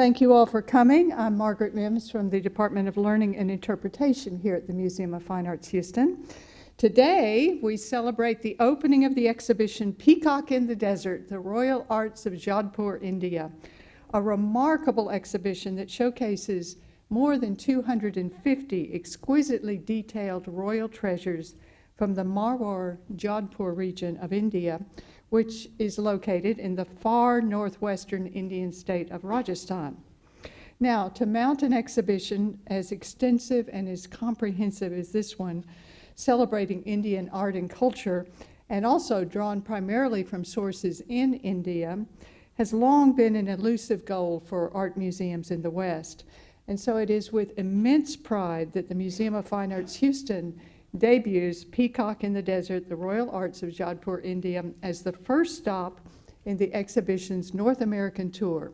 Thank you all for coming. I'm Margaret Mims from the Department of Learning and Interpretation here at the Museum of Fine Arts, Houston. Today, we celebrate the opening of the exhibition Peacock in the Desert, the Royal Arts of Jodhpur, India, a remarkable exhibition that showcases more than 250 exquisitely detailed royal treasures from the Marwar-Jodhpur region of India, which is located in the far northwestern Indian state of Rajasthan. Now, to mount an exhibition as extensive and as comprehensive as this one, celebrating Indian art and culture, and also drawn primarily from sources in India, has long been an elusive goal for art museums in the West. And so it is with immense pride that the Museum of Fine Arts Houston debuts Peacock in the Desert, the Royal Arts of Jodhpur, India, as the first stop in the exhibition's North American tour.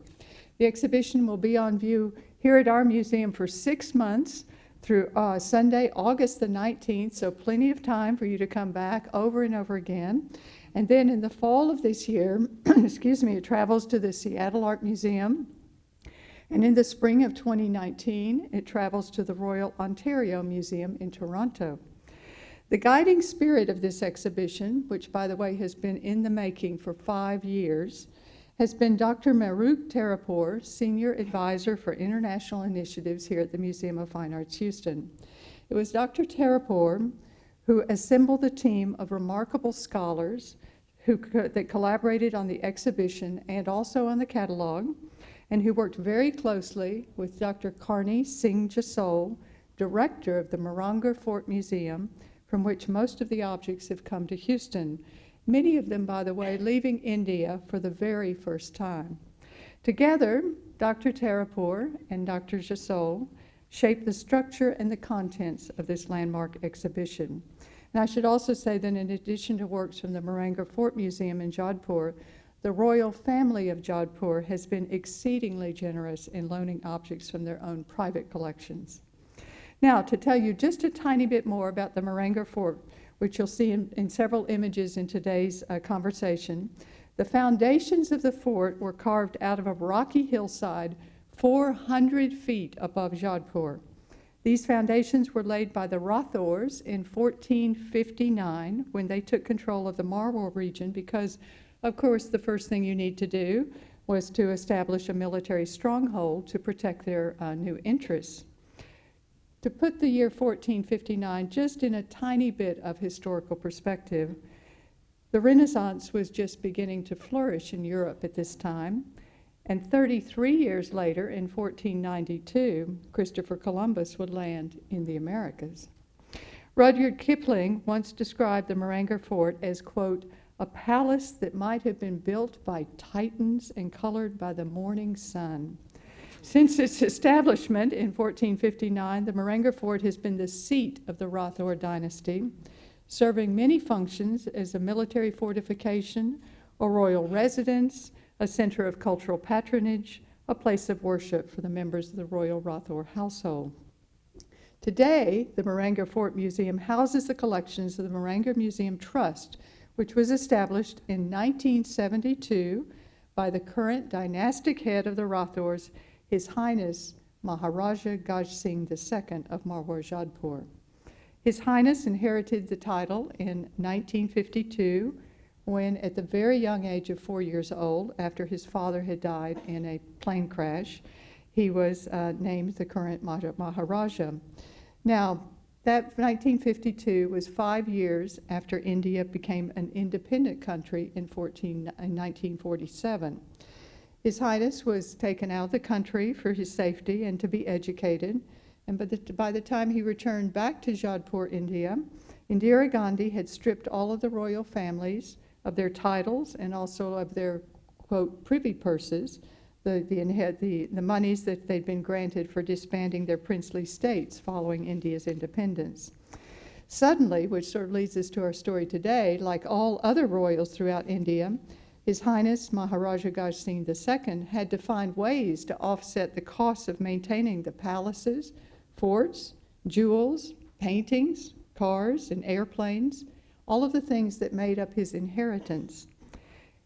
The exhibition will be on view here at our museum for 6 months through Sunday, August the 19th, so plenty of time for you to come back over and over again. And then in the fall of this year, it travels to the Seattle Art Museum. And in the spring of 2019, it travels to the Royal Ontario Museum in Toronto. The guiding spirit of this exhibition, which by the way has been in the making for 5 years, has been Dr. Mahrukh Tarapor, Senior Advisor for International Initiatives here at the Museum of Fine Arts Houston. It was Dr. Tarapor who assembled a team of remarkable scholars that collaborated on the exhibition and also on the catalog, and who worked very closely with Dr. Karni Singh Jasol, Director of the Maharaja Fort Museum, from which most of the objects have come to Houston, many of them, by the way, leaving India for the very first time. Together, Dr. Tarapor and Dr. Jasol shaped the structure and the contents of this landmark exhibition. And I should also say that in addition to works from the Maharaja Fort Museum in Jodhpur, the royal family of Jodhpur has been exceedingly generous in loaning objects from their own private collections. Now, to tell you just a tiny bit more about the Maharaja Fort, which you'll see in several images in today's conversation, the foundations of the fort were carved out of a rocky hillside 400 feet above Jodhpur. These foundations were laid by the Rathors in 1459 when they took control of the Marwar region because, of course, the first thing you need to do was to establish a military stronghold to protect their new interests. To put the year 1459 just in a tiny bit of historical perspective, the Renaissance was just beginning to flourish in Europe at this time, and 33 years later, in 1492, Christopher Columbus would land in the Americas. Rudyard Kipling once described the Maharaja Fort as, quote, a palace that might have been built by Titans and colored by the morning sun. Since its establishment in 1459, the Maharaja Fort has been the seat of the Rathor dynasty, serving many functions as a military fortification, a royal residence, a center of cultural patronage, a place of worship for the members of the royal Rathor household. Today, the Maharaja Fort Museum houses the collections of the Maharaja Museum Trust, which was established in 1972 by the current dynastic head of the Rathors, His Highness Maharaja GajSingh II of Marwar-Jodhpur. His Highness inherited the title in 1952 when, at the very young age of 4 years old, after his father had died in a plane crash, he was named the current Maharaja. Now, that 1952 was 5 years after India became an independent country in 1947. His Highness was taken out of the country for his safety and to be educated, and by the time he returned back to Jodhpur, India, Indira Gandhi had stripped all of the royal families of their titles and also of their, quote, privy purses, the monies that they'd been granted for disbanding their princely states following India's independence. Suddenly, which sort of leads us to our story today, like all other royals throughout India, His Highness Maharaja GajSingh II had to find ways to offset the costs of maintaining the palaces, forts, jewels, paintings, cars, and airplanes, all of the things that made up his inheritance.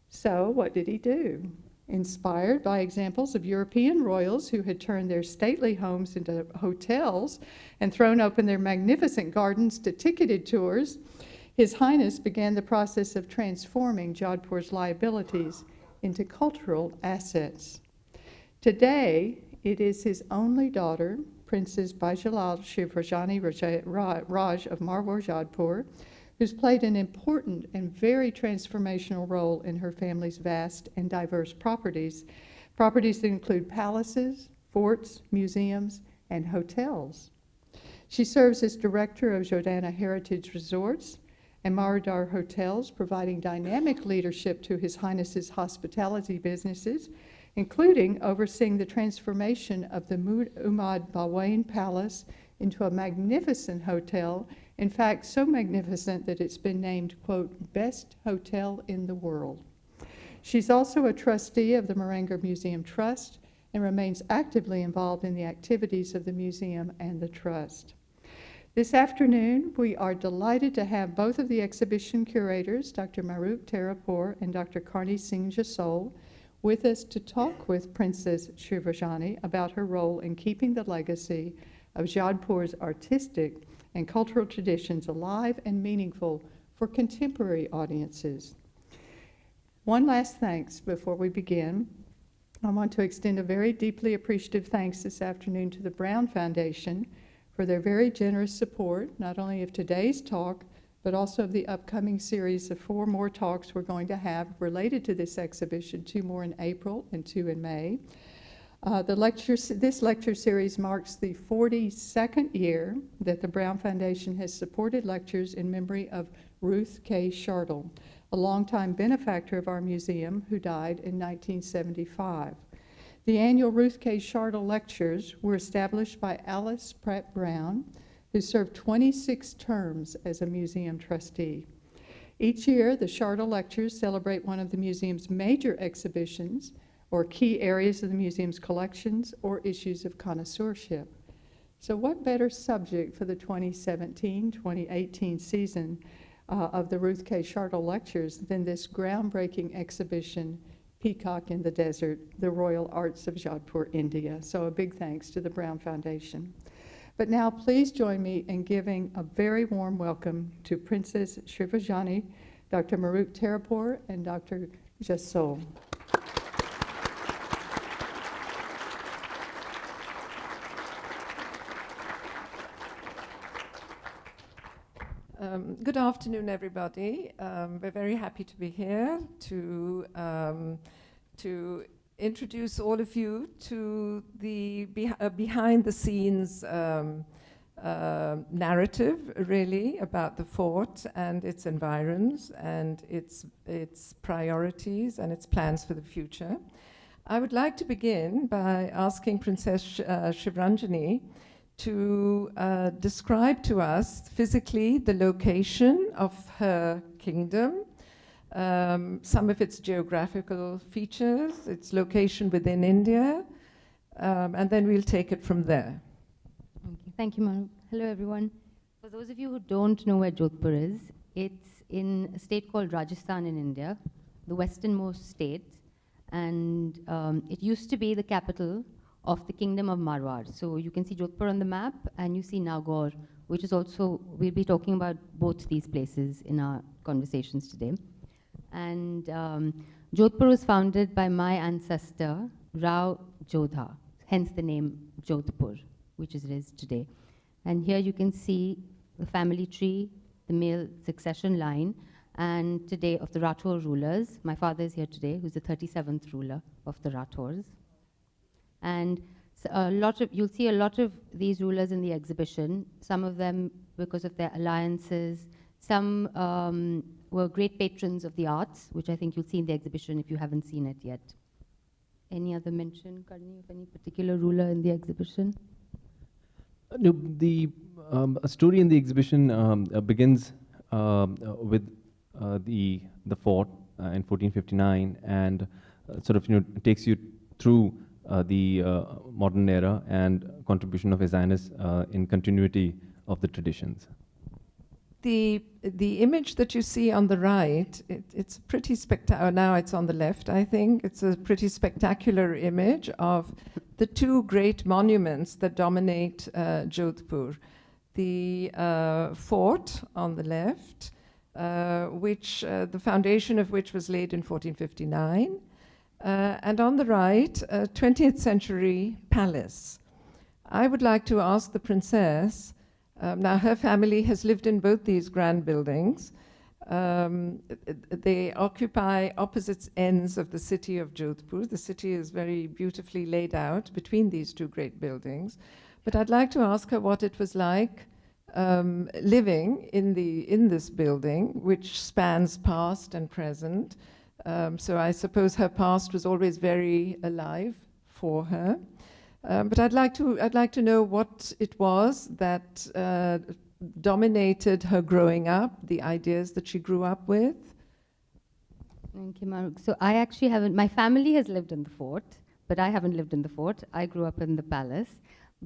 So what did he do? Inspired by examples of European royals who had turned their stately homes into hotels and thrown open their magnificent gardens to ticketed tours, His Highness began the process of transforming Jodhpur's liabilities into cultural assets. Today, it is his only daughter, Princess Baijilal Shivranjani Rajye of Marwar-Jodhpur, who's played an important and very transformational role in her family's vast and diverse properties that include palaces, forts, museums, and hotels. She serves as director of Jordana Heritage Resorts and Maradar Hotels, providing dynamic leadership to His Highness's hospitality businesses, including overseeing the transformation of the Umad Bawain Palace into a magnificent hotel, in fact, so magnificent that it's been named, quote, best hotel in the world. She's also a trustee of the Mahrukh Museum Trust and remains actively involved in the activities of the museum and the trust. This afternoon, we are delighted to have both of the exhibition curators, Dr. Mahrukh Tarapor and Dr. Karni Singh Jasol, with us to talk with Princess Shivranjani about her role in keeping the legacy of Jodhpur's artistic and cultural traditions alive and meaningful for contemporary audiences. One last thanks before we begin. I want to extend a very deeply appreciative thanks this afternoon to the Brown Foundation for their very generous support, not only of today's talk, but also of the upcoming series of 4 more talks we're going to have related to this exhibition, 2 more in April and 2 in May. This lecture series marks the 42nd year that the Brown Foundation has supported lectures in memory of Ruth K. Shartle, a longtime benefactor of our museum who died in 1975. The annual Ruth K. Shartle Lectures were established by Alice Pratt Brown, who served 26 terms as a museum trustee. Each year, the Shartle Lectures celebrate one of the museum's major exhibitions or key areas of the museum's collections or issues of connoisseurship. So what better subject for the 2017-2018 season of the Ruth K. Shartle Lectures than this groundbreaking exhibition, Peacock in the Desert, the Royal Arts of Jodhpur, India. So a big thanks to the Brown Foundation. But now please join me in giving a very warm welcome to Princess Shivranjani, Dr. Mahrukh Tarapor, and Dr. Jasol. Good afternoon, everybody. We're very happy to be here to introduce all of you to the behind-the-scenes narrative, really, about the fort and its environs and its priorities and its plans for the future. I would like to begin by asking Princess Shivranjani to describe to us physically the location of her kingdom, some of its geographical features, its location within India, and then we'll take it from there. Okay. Thank you, Mahrukh. Hello, everyone. For those of you who don't know where Jodhpur is, it's in a state called Rajasthan in India, the westernmost state, and it used to be the capital of the Kingdom of Marwar. So you can see Jodhpur on the map, and you see Nagaur, which is also, we'll be talking about both these places in our conversations today. And Jodhpur was founded by my ancestor, Rao Jodha, hence the name Jodhpur, which it is today. And here you can see the family tree, the male succession line, and today of the Rathore rulers. My father is here today, who's the 37th ruler of the Rathores. And you'll see a lot of these rulers in the exhibition, some of them because of their alliances. Some were great patrons of the arts, which I think you'll see in the exhibition if you haven't seen it yet. Any other mention, Karni, of any particular ruler in the exhibition? No, the story in the exhibition begins with the fort in 1459 and sort of takes you through the modern era and contribution of His Highness in continuity of the traditions. The image that you see on the right, it's pretty spectacular. Now it's on the left, I think. It's a pretty spectacular image of the two great monuments that dominate Jodhpur. The fort on the left, which the foundation of which was laid in 1459, and on the right, a 20th century palace. I would like to ask the princess. Now, her family has lived in both these grand buildings. They occupy opposite ends of the city of Jodhpur. The city is very beautifully laid out between these two great buildings. But I'd like to ask her what it was like living in this building, which spans past and present. So I suppose her past was always very alive for her. But I'd like to know what it was that dominated her growing up, the ideas that she grew up with. Thank you, Mahrukh. So I actually haven't, my family has lived in the fort, but I haven't lived in the fort. I grew up in the palace.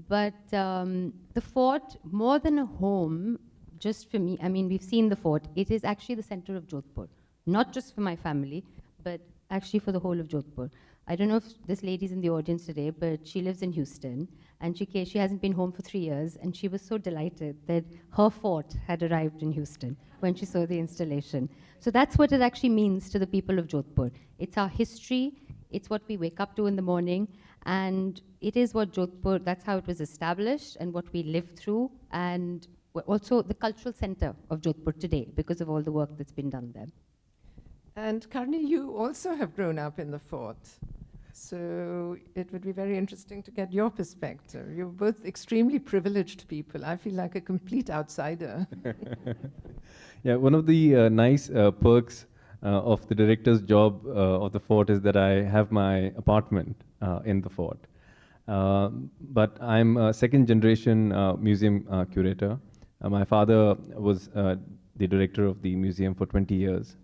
But the fort, more than a home, just for me, I mean, we've seen the fort. It is actually the center of Jodhpur, not just for my family, but actually for the whole of Jodhpur. I don't know if this lady's in the audience today, but she lives in Houston, and she hasn't been home for 3 years, and she was so delighted that her fort had arrived in Houston when she saw the installation. So that's what it actually means to the people of Jodhpur. It's our history, it's what we wake up to in the morning, and it is what Jodhpur, that's how it was established, and what we lived through, and also the cultural center of Jodhpur today, because of all the work that's been done there. And Karni, you also have grown up in the fort. So it would be very interesting to get your perspective. You're both extremely privileged people. I feel like a complete outsider. Yeah, one of the nice perks of the director's job of the fort is that I have my apartment in the fort. But I'm a second generation museum curator. My father was the director of the museum for 20 years.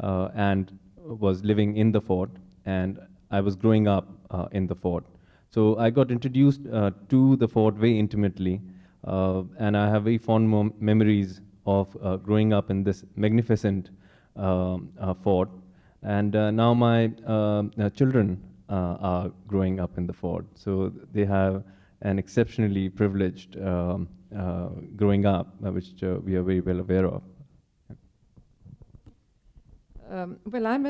And was living in the fort, and I was growing up in the fort. So I got introduced to the fort very intimately, and I have very fond memories of growing up in this magnificent fort. And now my children are growing up in the fort, so they have an exceptionally privileged growing up, which we are very well aware of. Well, I'm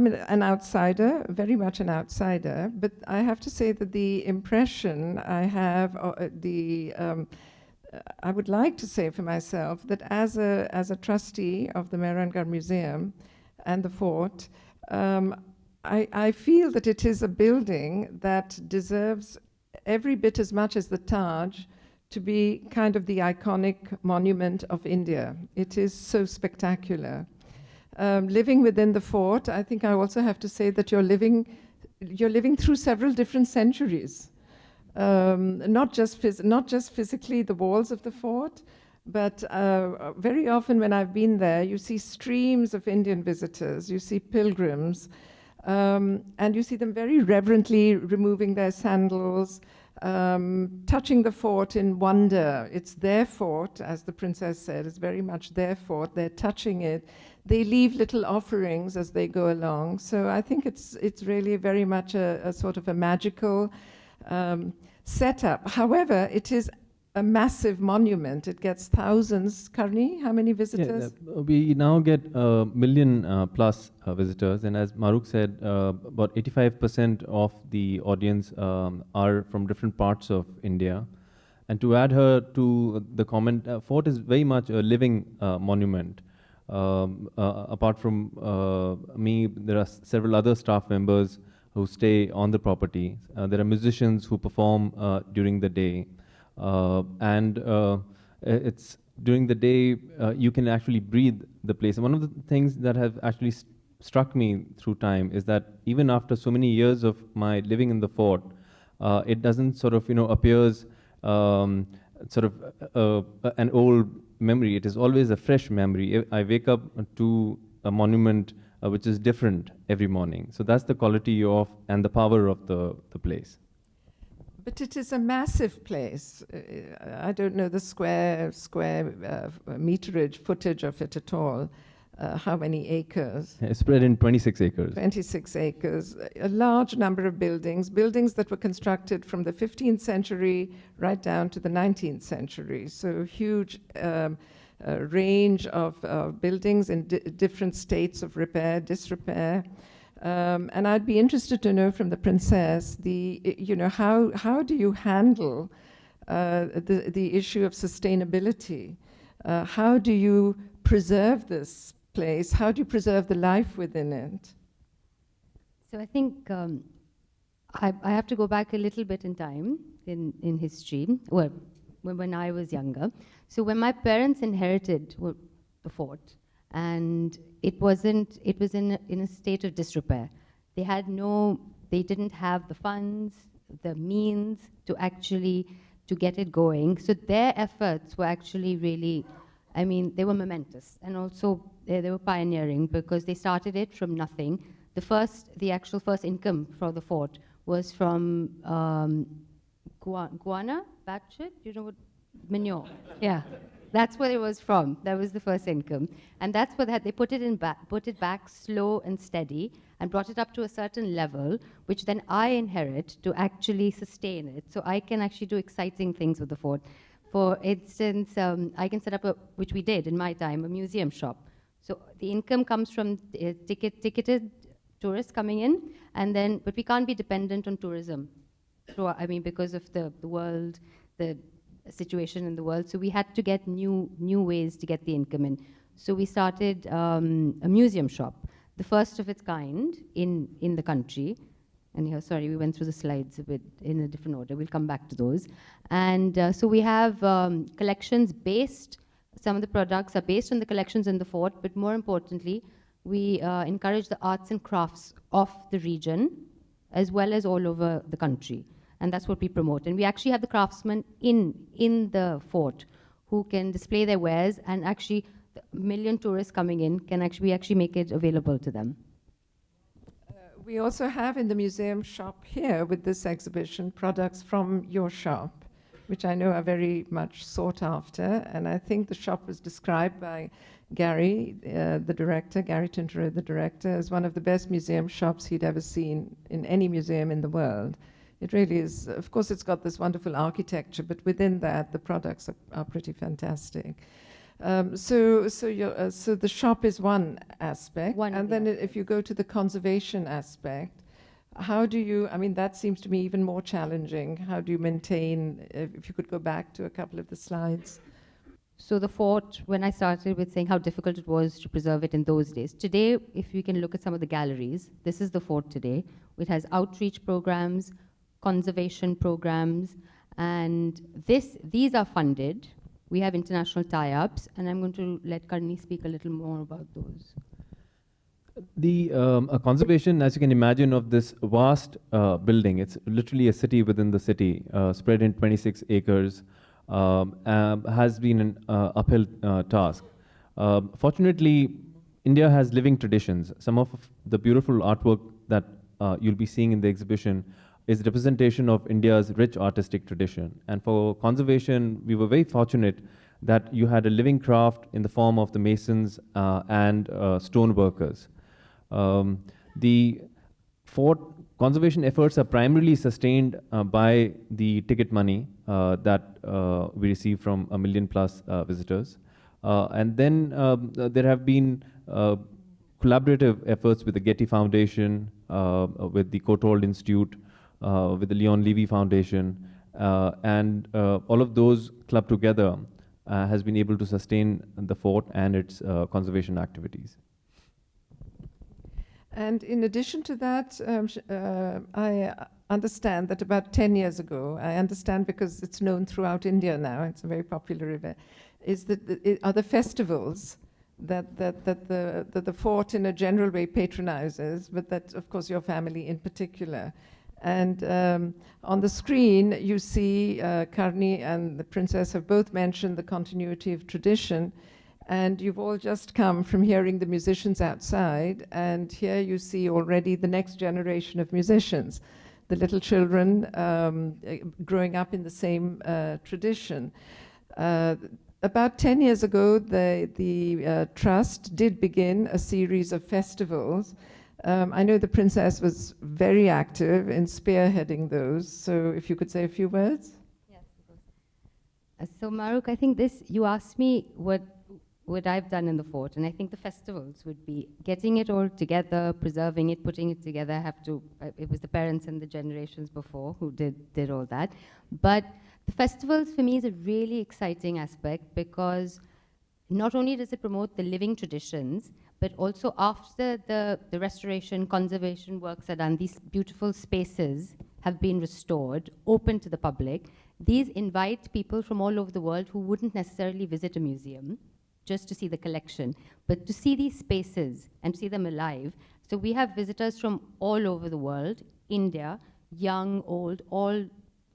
an outsider, very much an outsider, but I have to say that the impression I have, I would like to say for myself that as a trustee of the Mehrangarh Museum and the fort, I feel that it is a building that deserves every bit as much as the Taj to be kind of the iconic monument of India. It is so spectacular. Living within the fort, I think I also have to say that you're living through several different centuries. Not just physically the walls of the fort, but very often when I've been there, you see streams of Indian visitors, you see pilgrims, and you see them very reverently removing their sandals, touching the fort in wonder. It's their fort, as the princess said, it's very much their fort. They're touching it. They leave little offerings as they go along. So I think it's really very much a sort of a magical setup. However, it is a massive monument. It gets thousands. Karni, how many visitors? Yeah, we now get a million plus visitors, and as Mahrukh said, about 85% of the audience are from different parts of India. And to add her to the comment, fort is very much a living monument. Apart from me, there are several other staff members who stay on the property. There are musicians who perform during the day. And it's during the day you can actually breathe the place. And one of the things that have actually struck me through time is that even after so many years of my living in the fort, it doesn't sort of appears sort of an old memory. It is always a fresh memory. I wake up to a monument which is different every morning. So that's the quality of and the power of the place. But it is a massive place. I don't know the square meterage, footage of it at all. How many acres? It's spread in 26 acres. 26 acres. A large number of buildings that were constructed from the 15th century right down to the 19th century. So huge range of buildings in different states of repair, disrepair. And I'd be interested to know from the princess, how do you handle the issue of sustainability? How do you preserve this place? How do you preserve the life within it? So I think I have to go back a little bit in time, in history, well, when I was younger. So when my parents inherited the fort, and it was in a state of disrepair. They didn't have the funds, the means to get it going. So their efforts were actually really, they were momentous, and also they were pioneering because they started it from nothing. The actual first income for the fort was from guana, bat shit, you know what, manure, yeah. That's where it was from. That was the first income. And that's what they put it back slow and steady and brought it up to a certain level, which then I inherit to actually sustain it. So I can actually do exciting things with the fort. For instance, I can set up, which we did in my time, a museum shop. So the income comes from ticketed tourists coming in, but we can't be dependent on tourism. So, because of the world, the situation in the world. So we had to get new ways to get the income in. So we started a museum shop, the first of its kind in the country. And here, sorry, we went through the slides a bit in a different order. We'll come back to those. And so we have collections some of the products are based on the collections in the fort, but more importantly, we encourage the arts and crafts of the region, as well as all over the country. And that's what we promote. And we actually have the craftsmen in the fort who can display their wares, and actually the million tourists coming in we actually make it available to them. We also have in the museum shop here with this exhibition products from your shop, which I know are very much sought after. And I think the shop was described by Gary, the director, Gary Tinterow, the director, as one of the best museum shops he'd ever seen in any museum in the world. It really is. Of course, it's got this wonderful architecture, but within that, the products are pretty fantastic. So the shop is one aspect. Then if you go to the conservation aspect, how do you, that seems to me even more challenging. How do you maintain, if you could go back to a couple of the slides. So the fort, when I started with saying how difficult it was to preserve it in those days, today, if you can look at some of the galleries, this is the fort today. It has outreach programs, conservation programs, and these are funded. We have international tie-ups, and I'm going to let Karni speak a little more about those. The conservation, as you can imagine, of this vast building, it's literally a city within the city, spread in 26 acres, has been an uphill task. Fortunately, India has living traditions. Some of the beautiful artwork that you'll be seeing in the exhibition is representation of India's rich artistic tradition. And for conservation, we were very fortunate that you had a living craft in the form of the masons and stone workers. The fort conservation efforts are primarily sustained by the ticket money that we receive from 1 million+ visitors. And then there have been collaborative efforts with the Getty Foundation, with the Courtauld Institute, with the Leon Levy Foundation, and all of those clubbed together has been able to sustain the fort and its conservation activities. And in addition to that, I understand that about 10 years ago, I understand because it's known throughout India now, it's a very popular event, are the festivals that the fort in a general way patronizes, but that, of course, your family in particular. And on the screen, you see Karni and the princess have both mentioned the continuity of tradition. And you've all just come from hearing the musicians outside, and here you see already the next generation of musicians. the little children growing up in the same tradition. About 10 years ago, the Trust did begin a series of festivals. I know the Princess was very active in spearheading those, so if you could say a few words. Yes, of course. So Mahrukh, I think you asked me what I've done in the fort, and I think the festivals would be getting it all together, preserving it, putting it together. It was the parents and the generations before who did all that. But the festivals for me is a really exciting aspect because not only does it promote the living traditions, but also after the restoration, conservation works are done, these beautiful spaces have been restored, open to the public. These invite people from all over the world who wouldn't necessarily visit a museum just to see the collection, but to see these spaces and see them alive. So we have visitors from all over the world, India, young, old, all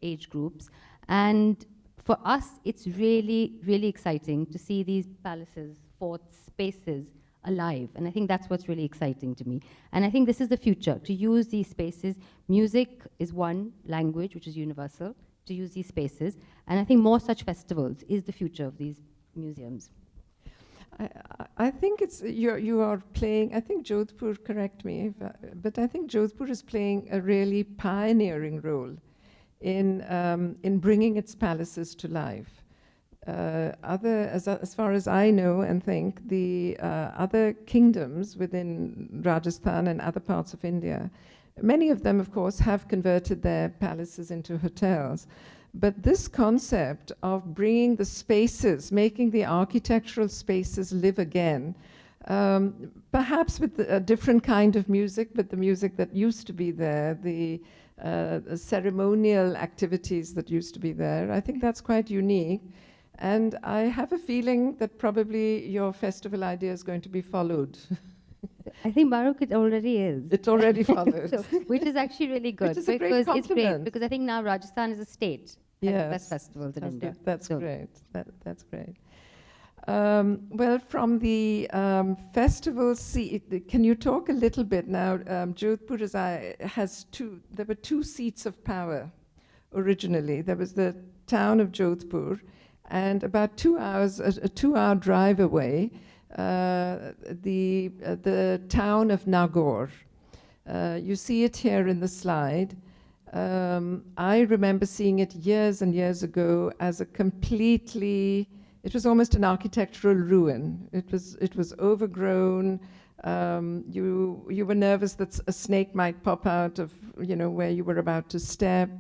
age groups. And for us, it's really, really exciting to see these palaces, forts, spaces alive. And I think that's what's really exciting to me. And I think this is the future, to use these spaces. Music is one language, which is universal, to use these spaces. And I think more such festivals is the future of these museums. I think you are playing, I think Jodhpur, correct me, but I think Jodhpur is playing a really pioneering role in bringing its palaces to life. As far as I know and think, the other kingdoms within Rajasthan and other parts of India, many of them, of course, have converted their palaces into hotels. But this concept of bringing the spaces, making the architectural spaces live again, perhaps with a different kind of music, but the music that used to be there, the ceremonial activities that used to be there, I think that's quite unique. And I have a feeling that probably your festival idea is going to be followed. I think Mahrukh, it already is. It already followed. So, which is actually really good. Which is a great because it's great, compliment. because I think now Rajasthan is a state. Has the best festivals in India. That's So- great. That's great. Well, from the festival, can you talk a little bit now? Jodhpur there were two seats of power originally. There was the town of Jodhpur, and about 2 hours, a 2-hour drive away, the town of Nagaur. You see it here in the slide. I remember seeing it years and years ago as a completely, it was almost an architectural ruin. It was overgrown. You were nervous that a snake might pop out of where you were about to step.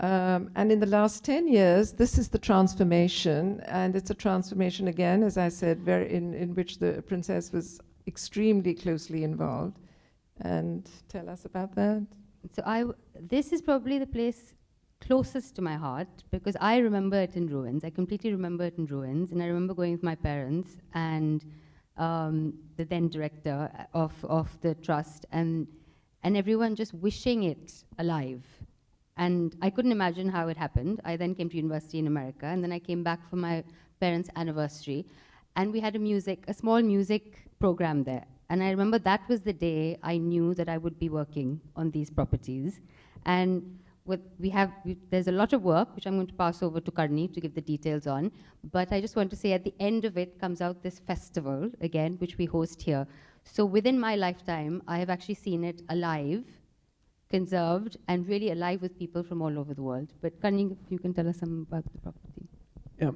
And in the last 10 years, this is the transformation, and it's a transformation again, as I said, in which the princess was extremely closely involved. And tell us about that. So this is probably the place closest to my heart because I remember it in ruins. I completely remember it in ruins, and I remember going with my parents and the then director of the trust and everyone just wishing it alive. And I couldn't imagine how it happened. I then came to university in America, and then I came back for my parents' anniversary, and we had a small music program there. And I remember that was the day I knew that I would be working on these properties. And there's a lot of work, which I'm going to pass over to Karni to give the details on. But I just want to say at the end of it comes out this festival, again, which we host here. So within my lifetime, I have actually seen it alive, conserved, and really alive with people from all over the world. But Karni, if you can tell us some about the property. Yeah.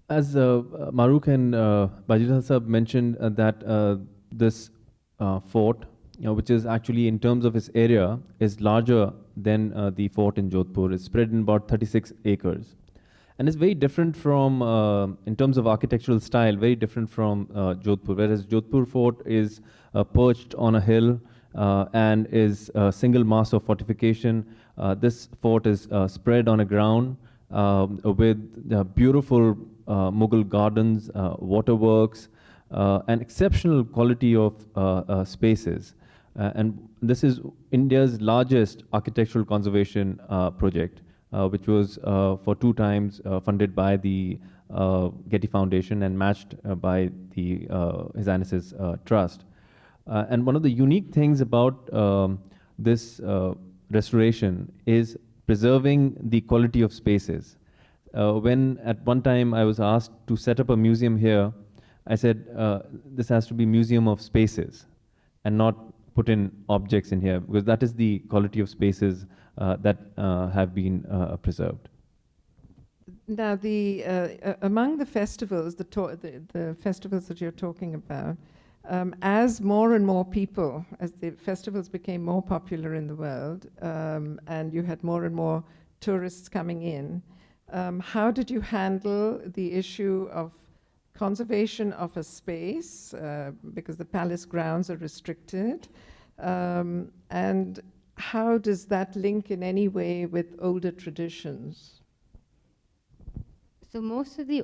As Mahrukh and Baijilal Sahab mentioned that this fort, which is actually in terms of its area, is larger than the fort in Jodhpur. It's spread in about 36 acres. And it's very different from, in terms of architectural style, very different from Jodhpur, whereas Jodhpur fort is perched on a hill and is a single mass of fortification. This fort is spread on a ground with beautiful Mughal gardens, waterworks, and exceptional quality of spaces. And this is India's largest architectural conservation project, which was for 2 times funded by the Getty Foundation and matched by the His Highness's Trust. And one of the unique things about this restoration is preserving the quality of spaces. When at one time I was asked to set up a museum here, I said this has to be museum of spaces and not put in objects in here, because that is the quality of spaces that have been preserved. Now, among the festivals, the festivals that you're talking about, as more and more people, as the festivals became more popular in the world, and you had more and more tourists coming in, how did you handle the issue of conservation of a space, because the palace grounds are restricted, and how does that link in any way with older traditions? So most of the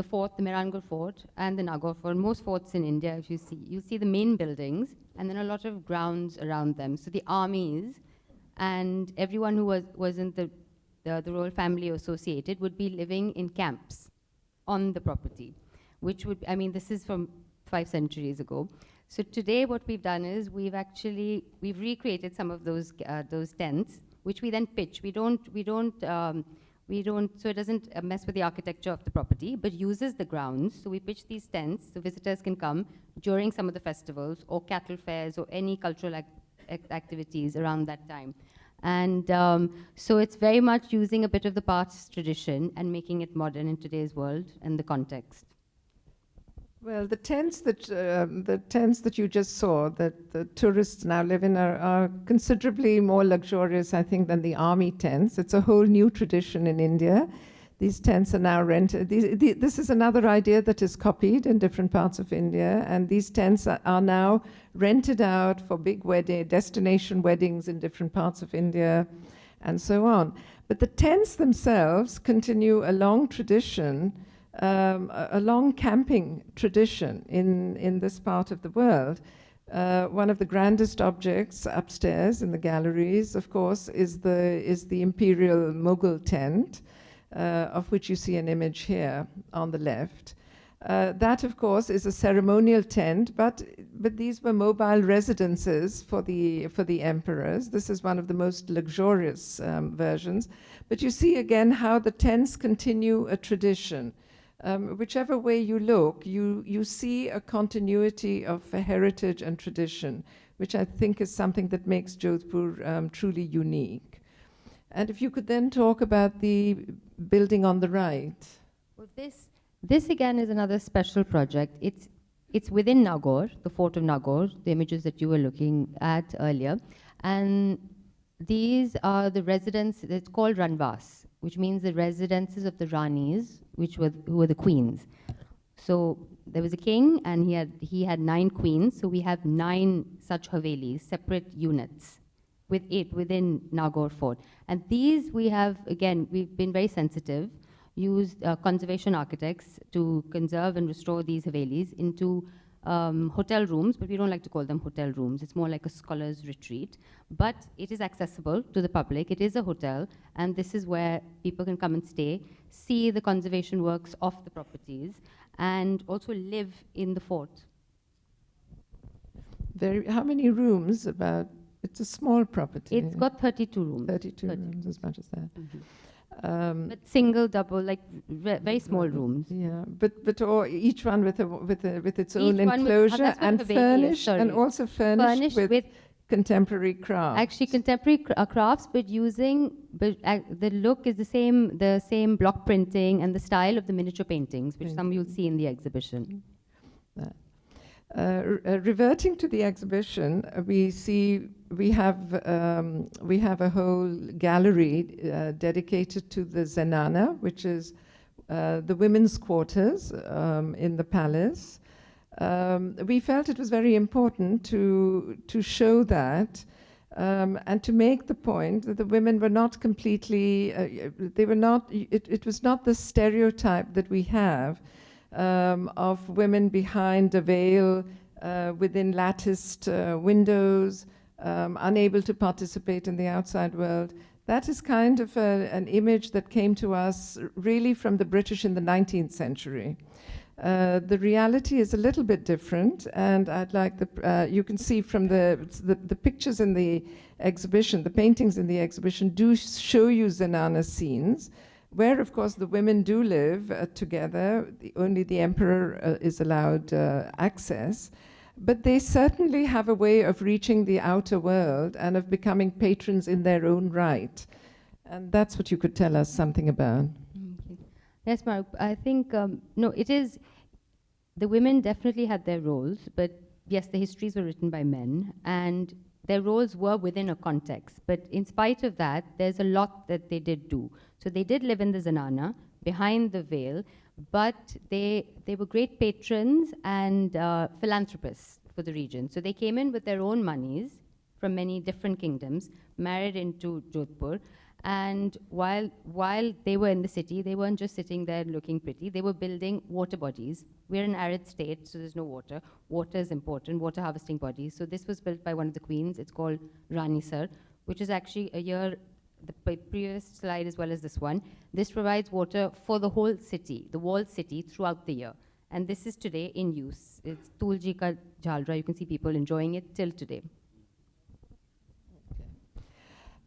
fort, the Mehrangarh Fort and the Nagaur Fort, most forts in India, if you see the main buildings and then a lot of grounds around them. So the armies and everyone who wasn't the royal family associated would be living in camps on the property, which would, I mean, this is from 5 centuries ago. So today what we've done is we've recreated some of those tents, which we then pitch. So it doesn't mess with the architecture of the property, but uses the grounds. So we pitch these tents so visitors can come during some of the festivals or cattle fairs or any cultural activities around that time. And so it's very much using a bit of the past tradition and making it modern in today's world and the context. Well, the tents that you just saw, that the tourists now live in, are considerably more luxurious, I think, than the army tents. It's a whole new tradition in India. These tents are now rented. This is another idea that is copied in different parts of India, and these tents are now rented out for big destination weddings in different parts of India, and so on. But the tents themselves continue a long tradition, a long camping tradition in this part of the world. One of the grandest objects upstairs in the galleries, of course, is the imperial Mughal tent, of which you see an image here on the left. That, of course, is a ceremonial tent, but these were mobile residences for the emperors. This is one of the most luxurious versions. But you see again how the tents continue a tradition. Whichever way you look, you see a continuity of heritage and tradition, which I think is something that makes Jodhpur truly unique. And if you could then talk about the building on the right. Well, this again is another special project. It's within Nagaur, the fort of Nagaur, the images that you were looking at earlier. And these are the residents, it's called Ranvas, which means the residences of the Ranis, who were the queens. So there was a king and he had 9 queens. So we have 9 such havelis, separate units within Nagaur fort. And these we've been very sensitive, used conservation architects to conserve and restore these havelis into hotel rooms, but we don't like to call them hotel rooms. It's more like a scholar's retreat. But it is accessible to the public. It is a hotel, and this is where people can come and stay, see the conservation works of the properties, and also live in the fort. How many rooms? It's a small property. It's got 32 rooms. 32 rooms, as much as that. Mm-hmm. But single, double, like very small rooms. Yeah, but each one with its own enclosure and furnished, and also furnished with contemporary crafts. Actually, contemporary crafts, but the look is the same block printing and the style of the miniature paintings, which some you'll see in the exhibition. Reverting to the exhibition, we have a whole gallery dedicated to the Zenana, which is the women's quarters in the palace. We felt it was very important to show that and to make the point that the women were not completely, it was not the stereotype that we have of women behind a veil within latticed windows, unable to participate in the outside world. That is kind of an image that came to us really from the British in the 19th century. The reality is a little bit different, and I'd like you can see from the pictures in the exhibition, the paintings in the exhibition do show you zenana scenes, where of course the women do live together. Only the emperor is allowed access, but they certainly have a way of reaching the outer world and of becoming patrons in their own right. And that's what you could tell us something about. Okay. Yes, Mahrukh, I think, no, it is, the women definitely had their roles, but yes, the histories were written by men, and their roles were within a context. But in spite of that, there's a lot that they did do. So they did live in the Zenana, behind the veil, but they were great patrons and philanthropists for the region. So they came in with their own monies from many different kingdoms, married into Jodhpur, and while they were in the city, they weren't just sitting there looking pretty, they were building water bodies. We're an arid state, so there's no water. Water is important, water harvesting bodies. So this was built by one of the queens. It's called Rani Sar, which is actually a year, the previous slide as well as this one. This provides water for the whole city, the walled city, throughout the year. And this is today in use. It's Tulji ka Jhalra. You can see people enjoying it till today.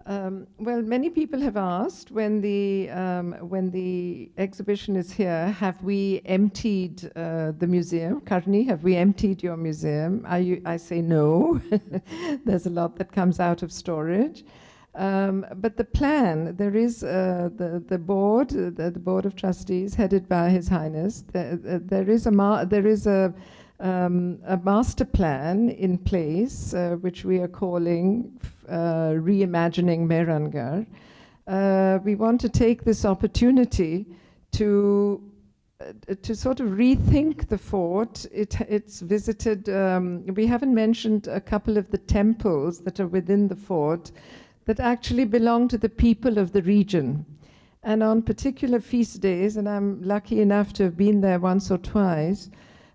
Well, many people have asked when the exhibition is here, have we emptied the museum? Karni, have we emptied your museum? I say no. There's a lot that comes out of storage. But the plan, there is the board of trustees headed by His Highness. There is a master plan in place, which we are calling Reimagining Mehrangarh. We want to take this opportunity to sort of rethink the fort. It's visited, we haven't mentioned a couple of the temples that are within the fort that actually belong to the people of the region. And on particular feast days, and I'm lucky enough to have been there once or twice,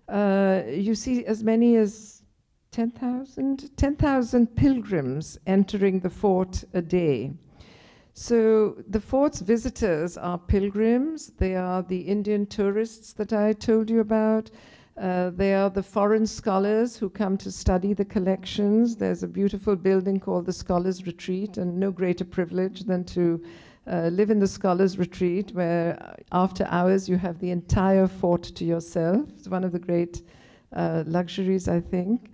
you see as many as 10,000 pilgrims entering the fort a day. So the fort's visitors are pilgrims. They are the Indian tourists that I told you about. They are the foreign scholars who come to study the collections. There's a beautiful building called the Scholars' Retreat, and no greater privilege than to live in the Scholars' Retreat, where after hours you have the entire fort to yourself. It's one of the great luxuries, I think.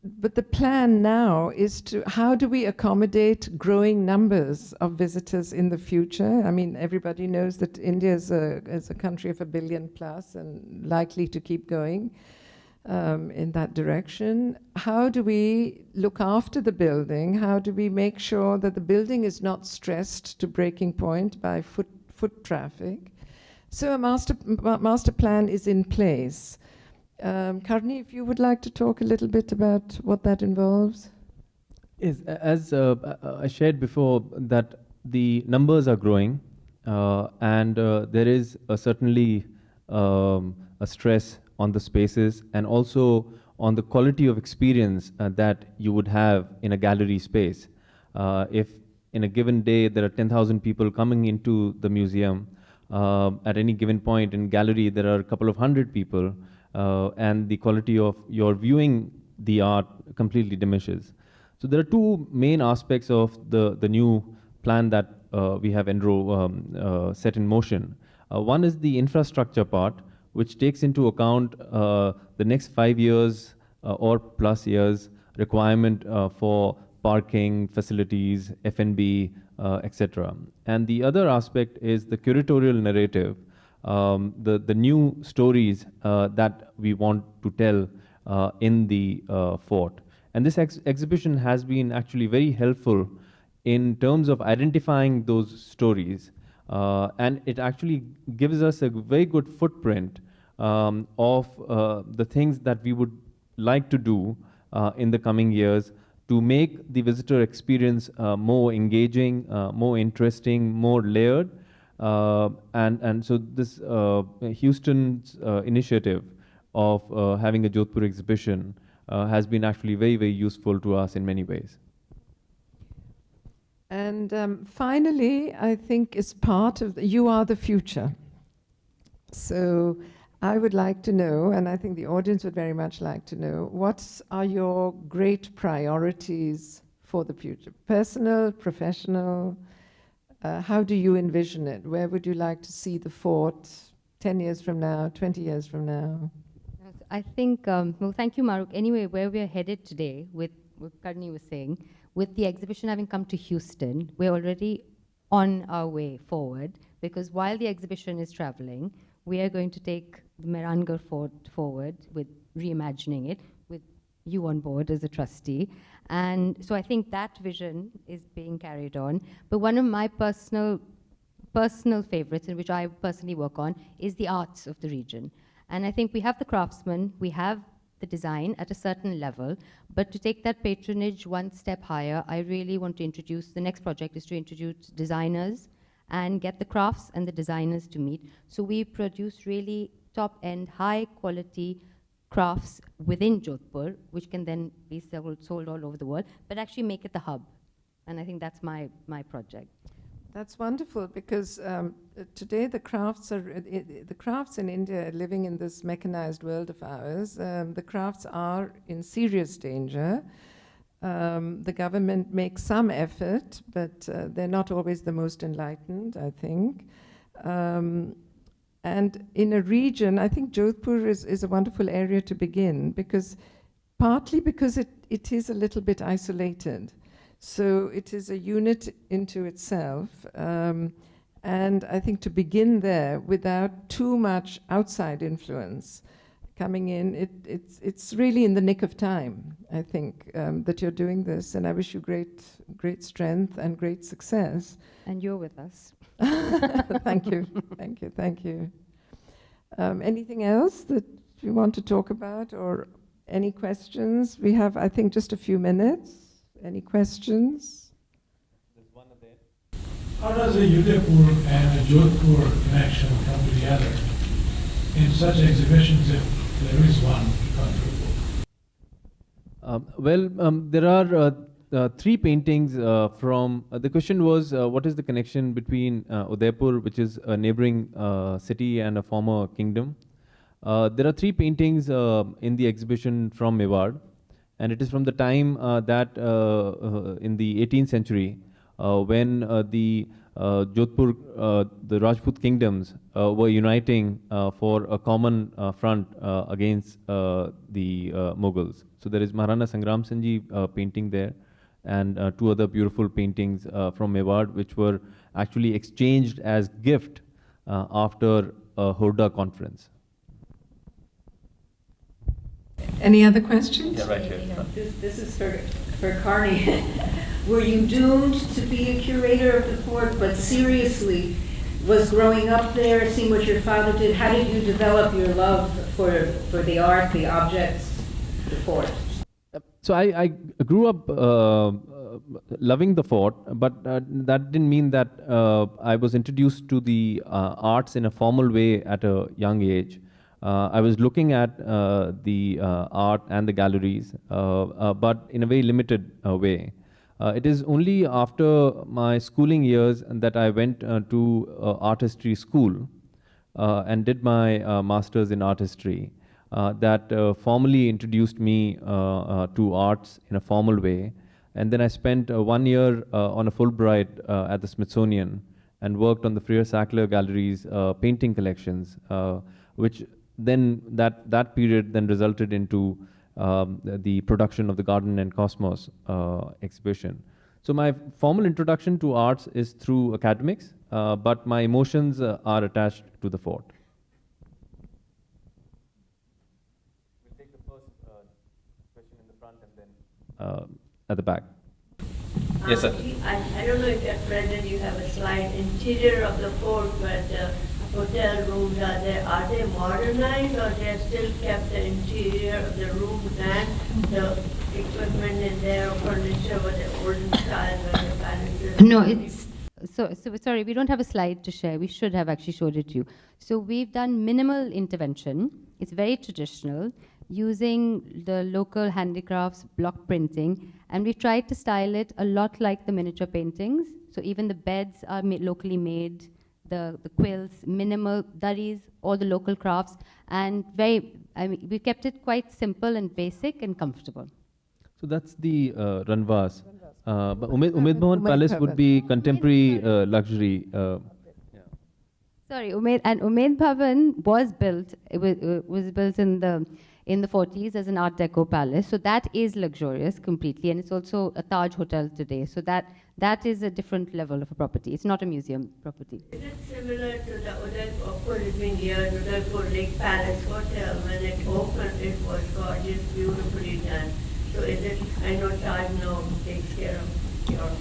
But the plan now is how do we accommodate growing numbers of visitors in the future? I mean, everybody knows that India is a country of 1 billion plus and likely to keep going in that direction. How do we look after the building? How do we make sure that the building is not stressed to breaking point by foot traffic? So a master plan is in place. Karni, if you would like to talk a little bit about what that involves. Yes, as I shared before, that the numbers are growing, and there is certainly a stress on the spaces and also on the quality of experience that you would have in a gallery space. If in a given day there are 10,000 people coming into the museum, at any given point in gallery there are a couple of hundred people, and the quality of your viewing the art completely diminishes. So there are two main aspects of the new plan that we have set in motion. One is the infrastructure part, which takes into account the next 5 years or plus years requirement for parking, facilities, F&B, etc. And the other aspect is the curatorial narrative, the new stories that we want to tell in the fort. And this exhibition has been actually very helpful in terms of identifying those stories. And it actually gives us a very good footprint of the things that we would like to do in the coming years to make the visitor experience more engaging, more interesting, more layered. And so this Houston's initiative of having a Jodhpur exhibition has been actually very, very useful to us in many ways. And finally, I think is part of you are the future. So I would like to know, and I think the audience would very much like to know, what are your great priorities for the future? Personal, professional? How do you envision it? Where would you like to see the fort 10 years from now, 20 years from now? I think, well, thank you, Mahrukh. Anyway, where we're headed today, with what Karni was saying, with the exhibition having come to Houston, we're already on our way forward, because while the exhibition is traveling, we are going to take the Mehrangarh Fort forward with reimagining it, with you on board as a trustee. And so I think that vision is being carried on. But one of my personal favorites, in which I personally work on, is the arts of the region. And I think we have the craftsmen, we have the design at a certain level, but to take that patronage one step higher, I really want to introduce, the next project is to introduce designers and get the crafts and the designers to meet. So we produce really top-end, high-quality crafts within Jodhpur, which can then be sold all over the world, but actually make it the hub. And I think that's my project. That's wonderful, because today the crafts in India are living in this mechanized world of ours. The crafts are in serious danger. The government makes some effort, but they're not always the most enlightened, I think. And in a region, I think Jodhpur is a wonderful area to begin, partly because it is a little bit isolated. So it is a unit into itself. And I think to begin there without too much outside influence coming in, it's really in the nick of time, I think, that you're doing this. And I wish you great strength and great success. And you're with us. Thank you, thank you, thank you. Anything else that you want to talk about, or any questions? We have, I think, just a few minutes. Any questions? There's one there. How does a Udaipur and a Jodhpur connection come together in such exhibitions, if there is one contribution? There are three paintings from, the question was, what is the connection between Udaipur, which is a neighboring city and a former kingdom? There are three paintings in the exhibition from Mewar, and it is from the time that in the 18th century, when the Jodhpur, the Rajput kingdoms were uniting for a common front against the Mughals. So there is Maharana Sangram Singh Ji painting there, and two other beautiful paintings from Mewar, which were actually exchanged as gift after a Horda conference. Any other questions? Yeah, right here. This is for Karni. Were you doomed to be a curator of the fort, but seriously, was growing up there, seeing what your father did, how did you develop your love for the art, the objects, the fort? So I grew up loving the fort, but that didn't mean that I was introduced to the arts in a formal way at a young age. I was looking at the art and the galleries, but in a very limited way. It is only after my schooling years that I went to art history school and did my master's in art history that formally introduced me to arts in a formal way. And then I spent 1 year on a Fulbright at the Smithsonian and worked on the Freer Sackler Gallery's painting collections, which then that period then resulted into the production of the Garden and Cosmos exhibition. So my formal introduction to arts is through academics, but my emotions are attached to the fort. We'll take the first question in the front and then at the back. Yes, sir. I don't know if at present you have a slide, interior of the fort, but hotel rooms, are they modernized, or they have still kept the interior of the rooms and the equipment in there, furniture with the olden style where the palaces? No, it's, so sorry, we don't have a slide to share. We should have actually showed it to you. So we've done minimal intervention. It's very traditional, using the local handicrafts, block printing, and we've tried to style it a lot like the miniature paintings. So even the beds are locally made. the quilts, minimal daris, all the local crafts, and we kept it quite simple and basic and comfortable. So that's the Ranvas. But Umaid Bhavan Umaid Palace Bhavan. would be contemporary luxury. Sorry, Umaid Bhavan was built. It was built in the 40s as an Art Deco palace. So that is luxurious completely, and it's also a Taj hotel today. So that is a different level of a property. It's not a museum property. Is it similar to the Udaipur living here, Udaipur Lake Palace Hotel? When it opened, it was gorgeous, beautifully done. So is it, I know Taj now takes care of yours.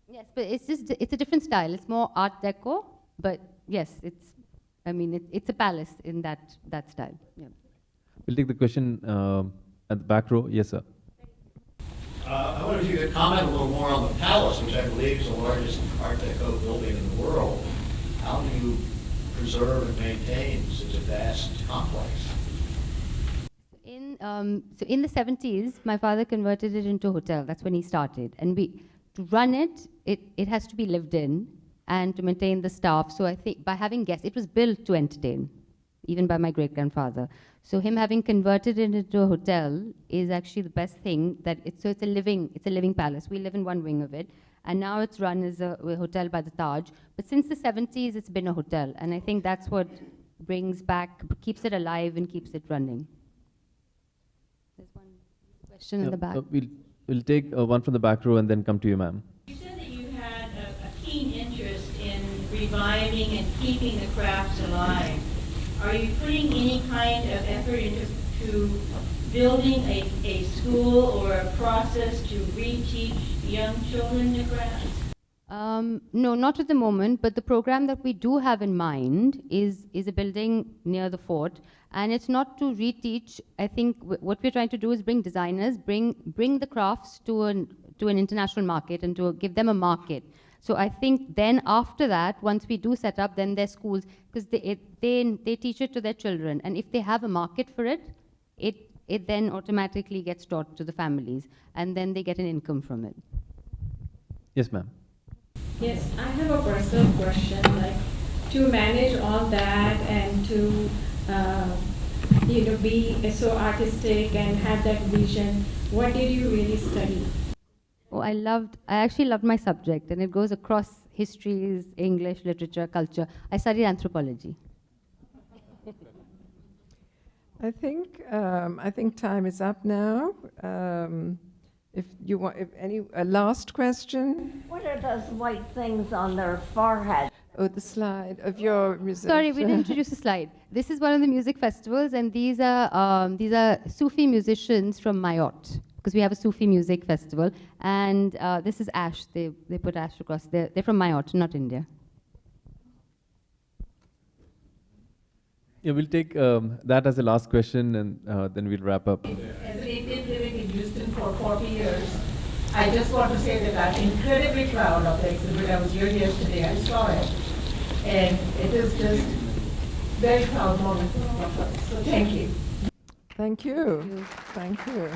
Yes, but it's a different style. It's more Art Deco, but yes, it's a palace in that style. Yeah. We'll take the question at the back row. Yes, sir. I wonder if you could comment a little more on the palace, which I believe is the largest Art Deco building in the world. How do you preserve and maintain such a vast complex? So in the 70s, my father converted it into a hotel. That's when he started. And to run it has to be lived in and to maintain the staff. So I think by having guests, it was built to entertain, even by my great-grandfather. So him having converted it into a hotel is actually the best thing. It's a living palace. We live in one wing of it. And now it's run as a hotel by the Taj. But since the 70s, it's been a hotel. And I think that's what keeps it alive and keeps it running. There's one question in the back. We'll take one from the back row and then come to you, ma'am. You said that you had a keen interest in reviving and keeping the crafts alive. Are you putting any kind of effort into building a school or a process to reteach young children the crafts? No, not at the moment, but the program that we do have in mind is a building near the fort, and it's not to reteach. I think what we're trying to do is bring designers, bring the crafts to an international market and to give them a market. So I think then after that, once we do set up, then their schools, because they teach it to their children, and if they have a market for it, it then automatically gets taught to the families, and then they get an income from it. Yes, ma'am. Yes, I have a personal question, like to manage all that and to be so artistic and have that vision, what did you really study? Oh, I actually loved my subject, and it goes across histories, English, literature, culture. I studied anthropology. I think time is up now. If a last question? What are those white things on their forehead? Oh, the slide of your music. Sorry, we didn't introduce a slide. This is one of the music festivals, and these are Sufi musicians from Mayotte, because we have a Sufi music festival. And this is ash. They put ash across. They're from Mayotte, not India. Yeah, we'll take that as the last question, and then we'll wrap up. As an Indian living in Houston for 40 years, I just want to say that I'm incredibly proud of the exhibit. I was here yesterday, I saw it, and it is just very proud moment for us. So thank you. Thank you. Thank you.